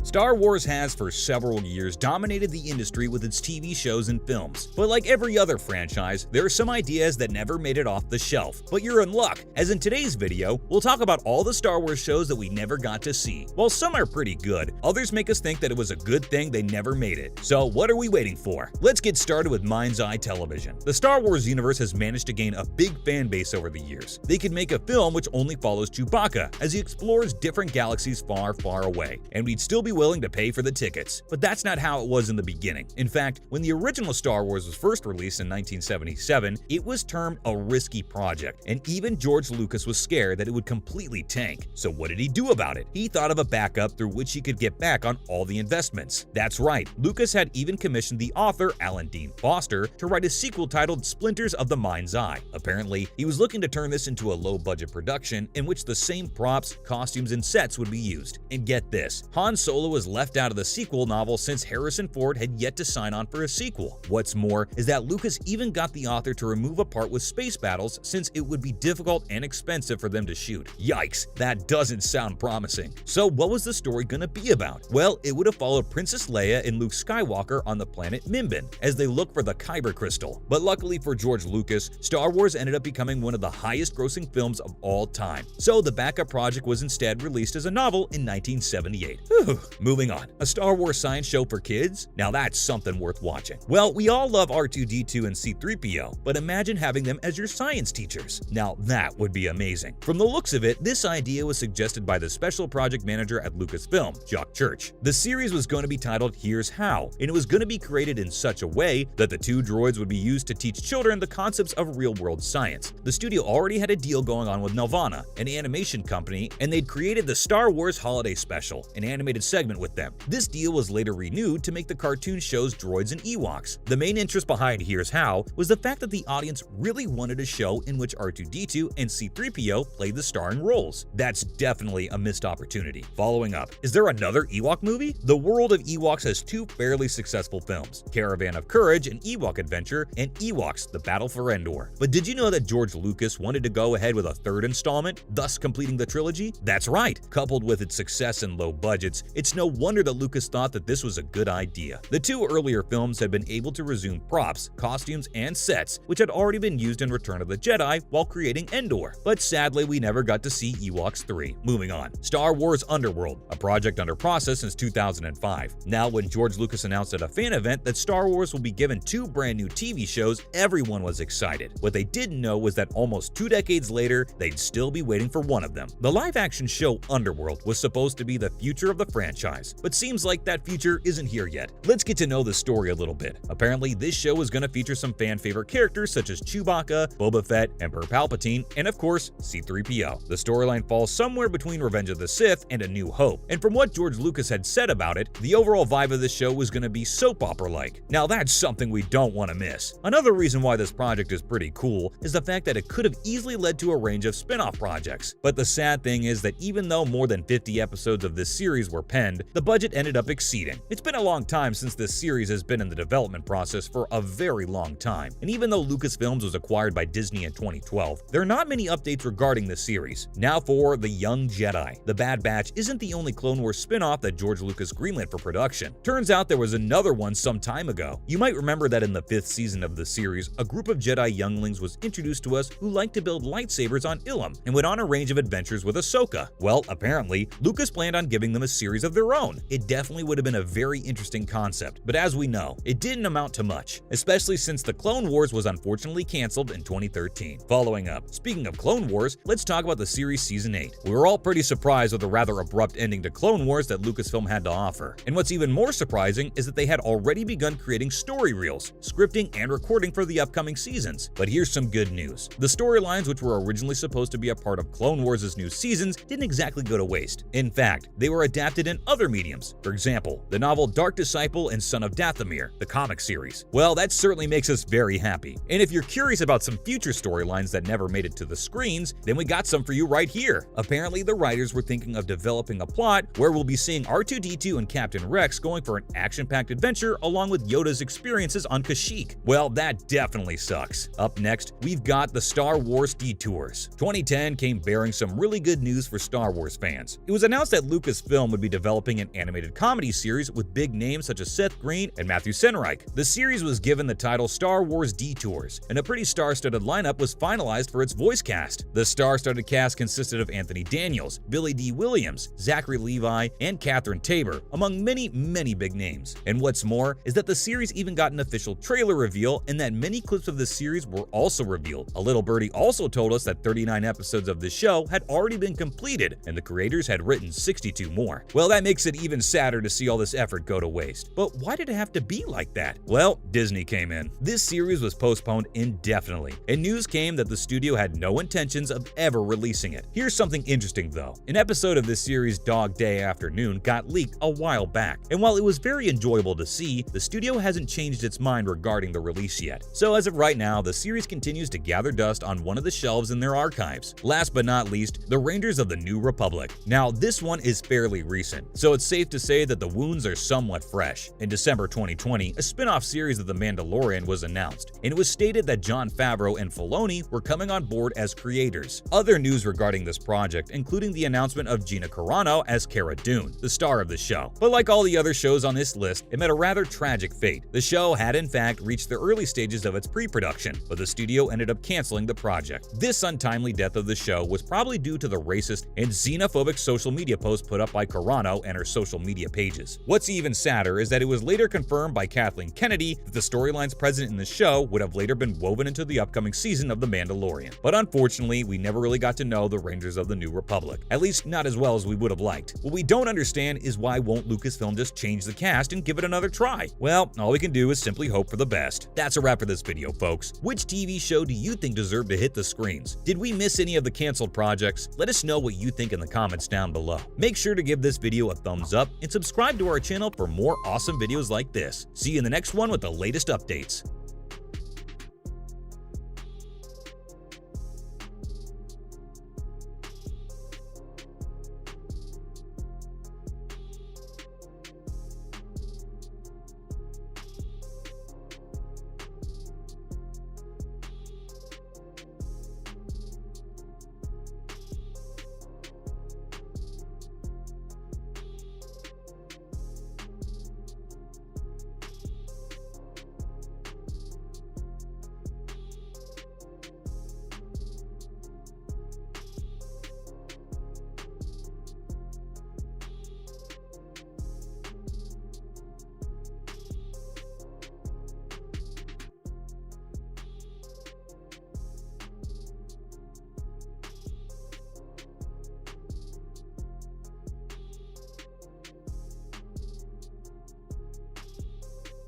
Star Wars has for several years dominated the industry with its TV shows and films, but like every other franchise, there are some ideas that never made it off the shelf. But you're in luck, as in today's video, we'll talk about all the Star Wars shows that we never got to see. While some are pretty good, others make us think that it was a good thing they never made it. So what are we waiting for? Let's get started with Mind's Eye Television. The Star Wars universe has managed to gain a big fan base over the years. They could make a film which only follows Chewbacca as he explores different galaxies far, far away, and we'd still be willing to pay for the tickets. But that's not how it was in the beginning. In fact, when the original Star Wars was first released in 1977, it was termed a risky project, and even George Lucas was scared that it would completely tank. So what did he do about it? He thought of a backup through which he could get back on all the investments. That's right, Lucas had even commissioned the author Alan Dean Foster to write a sequel titled Splinters of the Mind's Eye. Apparently, he was looking to turn this into a low-budget production in which the same props, costumes, and sets would be used. And get this, Han Solo was left out of the sequel novel since Harrison Ford had yet to sign on for a sequel. What's more is that Lucas even got the author to remove a part with space battles since it would be difficult and expensive for them to shoot. Yikes, that doesn't sound promising. So what was the story gonna be about? Well, it would have followed Princess Leia and Luke Skywalker on the planet Mimban as they look for the Kyber crystal. But luckily for George Lucas, Star Wars ended up becoming one of the highest grossing films of all time. So the backup project was instead released as a novel in 1978. Whew. Moving on, a Star Wars science show for kids? Now that's something worth watching. Well, we all love R2-D2 and C-3PO, but imagine having them as your science teachers. Now that would be amazing. From the looks of it, this idea was suggested by the special project manager at Lucasfilm, Jock Church. The series was going to be titled Here's How, and it was going to be created in such a way that the two droids would be used to teach children the concepts of real-world science. The studio already had a deal going on with Nelvana, an animation company, and they'd created the Star Wars Holiday Special, an animated segment with them. This deal was later renewed to make the cartoon shows Droids and Ewoks. The main interest behind Here's How was the fact that the audience really wanted a show in which R2-D2 and C-3PO played the starring roles. That's definitely a missed opportunity. Following up, is there another Ewok movie? The world of Ewoks has two fairly successful films, Caravan of Courage, an Ewok adventure, and Ewoks, The Battle for Endor. But did you know that George Lucas wanted to go ahead with a third installment, thus completing the trilogy? That's right. Coupled with its success and low budgets, it's no wonder that Lucas thought that this was a good idea. The two earlier films had been able to resume props, costumes, and sets, which had already been used in Return of the Jedi while creating Endor. But sadly, we never got to see Ewoks 3. Moving on. Star Wars Underworld, a project under process since 2005. Now, when George Lucas announced at a fan event that Star Wars will be given two brand new TV shows, everyone was excited. What they didn't know was that almost 2 decades later, they'd still be waiting for one of them. The live-action show Underworld was supposed to be the future of the franchise, but seems like that future isn't here yet. Let's get to know the story a little bit. Apparently, this show is going to feature some fan-favorite characters such as Chewbacca, Boba Fett, Emperor Palpatine, and of course, C-3PO. The storyline falls somewhere between Revenge of the Sith and A New Hope, and from what George Lucas had said about it, the overall vibe of this show was going to be soap opera-like. Now that's something we don't want to miss. Another reason why this project is pretty cool is the fact that it could have easily led to a range of spin-off projects. But the sad thing is that even though more than 50 episodes of this series were penned, the budget ended up exceeding. It's been a long time since this series has been in the development process for a very long time, and even though Lucasfilms was acquired by Disney in 2012, there are not many updates regarding the series. Now for The Young Jedi. The Bad Batch isn't the only Clone Wars spin-off that George Lucas greenlit for production. Turns out there was another one some time ago. You might remember that in the 5th season of the series, a group of Jedi younglings was introduced to us who liked to build lightsabers on Ilum and went on a range of adventures with Ahsoka. Well, apparently, Lucas planned on giving them a series of their own. It definitely would have been a very interesting concept, but as we know, it didn't amount to much, especially since the Clone Wars was unfortunately canceled in 2013. Following up, speaking of Clone Wars, let's talk about the series Season 8. We were all pretty surprised with the rather abrupt ending to Clone Wars that Lucasfilm had to offer. And what's even more surprising is that they had already begun creating story reels, scripting, and recording for the upcoming seasons. But here's some good news. The storylines which were originally supposed to be a part of Clone Wars' new seasons didn't exactly go to waste. In fact, they were adapted in other mediums. For example, the novel Dark Disciple and Son of Dathomir, the comic series. Well, that certainly makes us very happy. And if you're curious about some future storylines that never made it to the screens, then we got some for you right here. Apparently, the writers were thinking of developing a plot where we'll be seeing R2-D2 and Captain Rex going for an action-packed adventure along with Yoda's experiences on Kashyyyk. Well, that definitely sucks. Up next, we've got the Star Wars Detours. 2010 came bearing some really good news for Star Wars fans. It was announced that Lucasfilm would be developing developing an animated comedy series with big names such as Seth Green and Matthew Senreich. The series was given the title Star Wars Detours, and a pretty star-studded lineup was finalized for its voice cast. The star-studded cast consisted of Anthony Daniels, Billy D. Williams, Zachary Levi, and Catherine Tabor, among many big names. And what's more is that the series even got an official trailer reveal, and that many clips of the series were also revealed. A little birdie also told us that 39 episodes of the show had already been completed, and the creators had written 62 more. Well, that makes it even sadder to see all this effort go to waste. But why did it have to be like that? Well, Disney came in. This series was postponed indefinitely, and news came that the studio had no intentions of ever releasing it. Here's something interesting though. An episode of this series, Dog Day Afternoon, got leaked a while back, and while it was very enjoyable to see, the studio hasn't changed its mind regarding the release yet. So as of right now, the series continues to gather dust on one of the shelves in their archives. Last but not least, The Rangers of the New Republic. Now, this one is fairly recent, so it's safe to say that the wounds are somewhat fresh. In December 2020, a spin-off series of The Mandalorian was announced, and it was stated that Jon Favreau and Filoni were coming on board as creators. Other news regarding this project, including the announcement of Gina Carano as Cara Dune, the star of the show. But like all the other shows on this list, it met a rather tragic fate. The show had in fact reached the early stages of its pre-production, but the studio ended up canceling the project. This untimely death of the show was probably due to the racist and xenophobic social media posts put up by Carano and her social media pages. What's even sadder is that it was later confirmed by Kathleen Kennedy that the storylines present in the show would have later been woven into the upcoming season of The Mandalorian. But unfortunately, we never really got to know the Rangers of the New Republic, at least not as well as we would have liked. What we don't understand is why won't Lucasfilm just change the cast and give it another try? Well, all we can do is simply hope for the best. That's a wrap for this video, folks. Which TV show do you think deserved to hit the screens? Did we miss any of the canceled projects? Let us know what you think in the comments down below. Make sure to give this video a thumbs up and subscribe to our channel for more awesome videos like this. See you in the next one with the latest updates.